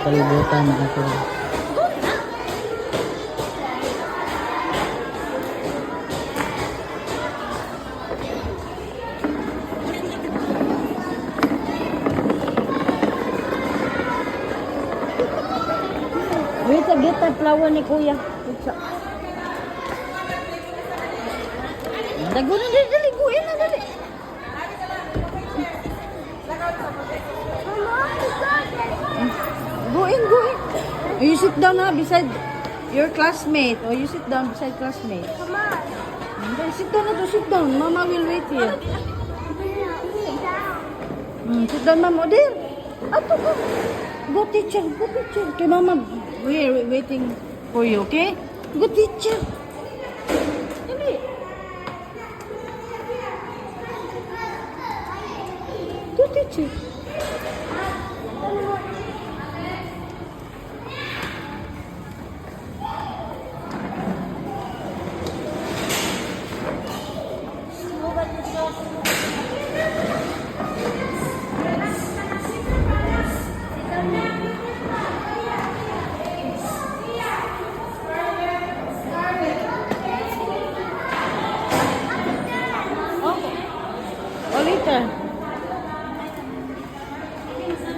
kalibutan na ako. Wait, get the flower ni Kuya. Dago na dali, guin na dali. Guin. You sit down ha, beside your classmate. Or you sit down beside classmate. Come on. Okay, sit down na to, sit down. Mama will wait here. Sit down, Mama. There. Ato go. Go teacher. Okay, Mama, we're waiting for you, okay? Go teacher. Dali. Go teacher.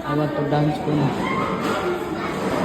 I want to dance ko na.